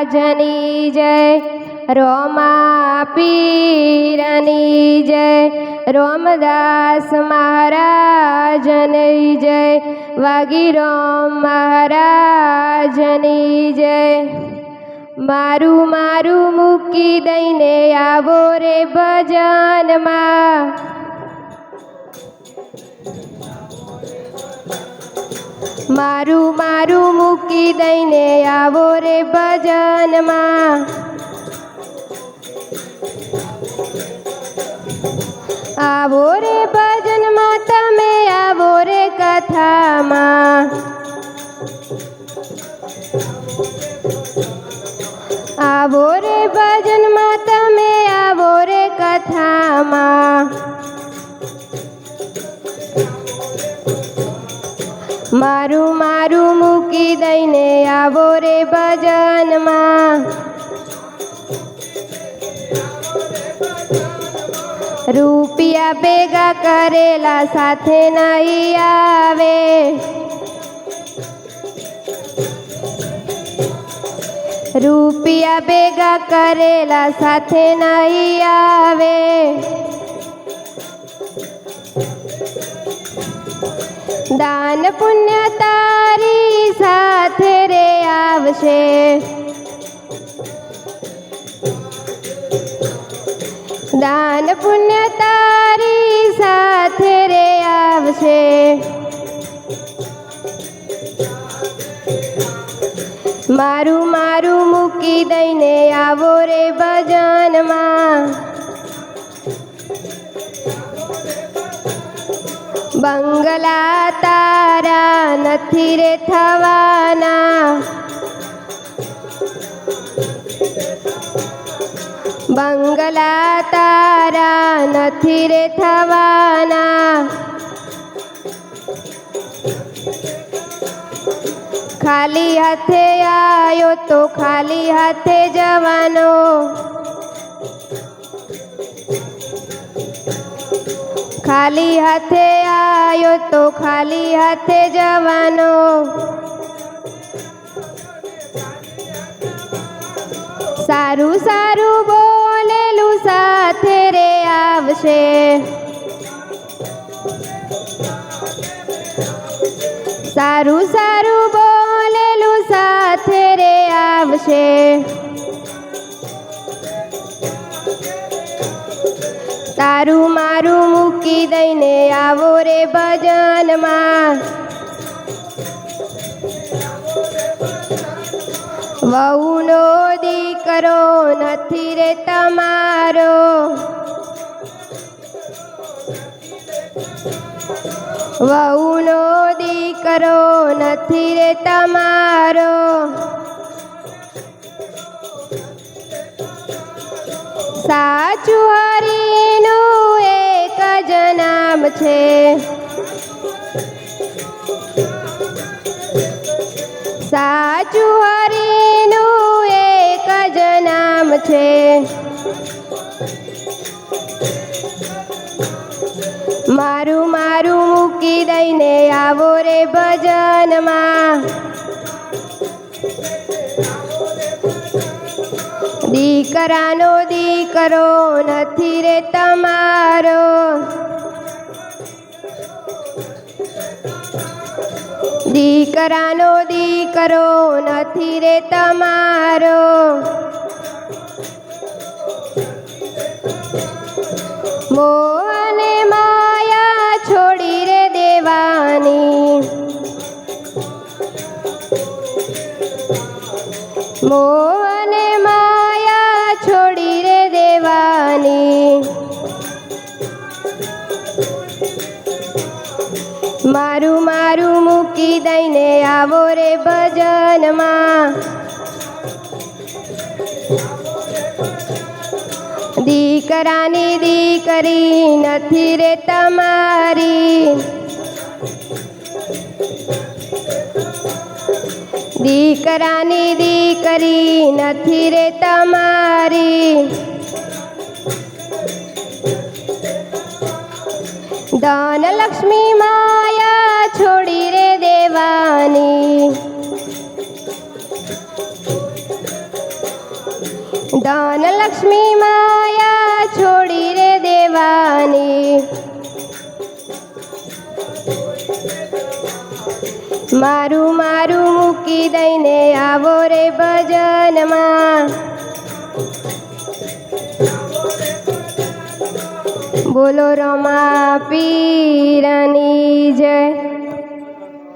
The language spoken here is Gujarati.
મહારાજની જય, રોમા પીરની જય, રોમદાસ મહારાજની જય, વાગીરોમ મહારાજની જય। મારું મારું મૂકી દઈને આવો રે ભજનમાં, મારું મારું મૂકી દઈને આવો રે ભજનમાં, આવો રે ભજનમાં તમે આવો રે કથામાં, આવો રે ભજનમાં તમે આવો રે કથામાં, મારું મારું મૂકી દઈને આવો રે ભજનમાં, રૂપિયા ભેગા કરેલા સાથે નહીં આવે, રૂપિયા ભેગા કરેલા સાથે નહીં આવે, દાન પુણ્ય તારી સાથે રે આવશે, દાન પુણ્ય તારી સાથે રે આવશે, મારું મારું મૂકી દઈને આવો રે ભજનમાં, બંગલા તારા નથી રે થવાના, બંગલા તારા નથી રે થવાના, ખાલી હાથે આયો તો ખાલી હાથે જવાનો, ખાલી હાથે આયો તો ખાલી હાથે જવાનો, સારું સારું બોલેલું સાથે રે આવશે, સારું સારું બોલેલું સાથે રે આવશે, તારું મારું મૂકી દઈને આવો રે ભજનમાં, વહુનો દીકરો નથી રે તમારો, વહુનો દીકરો નથી રે તમારો, સાચું હરીનું એક જ નામ છે, સાચું હરીનું એક જ નામ છે, મારું મારું મૂકી દઈને આવો રે ભજનમાં, દીકરાનો દીકરો નથી રે તમારો, દીકરાનો દીકરો નથી રે તમારો, મોહ અને માયા છોડી રે દેવાની, મોહ અને માયા છોડી રે દેવાની, મારું મારું મૂકી દઈને આવો રે ભજનમાં, દીકરાની દીકરી નથી રે તમારી, દીકરાની દીકરી નથી રે તમારી, ધન લક્ષ્મી માયા છોડી રે દેવાની, ધન લક્ષ્મી માયા છોડી રે દેવાની, મારું મારું મૂકી દઈને આવો રે ભજનમાં, બોલો રમા પીરની જય.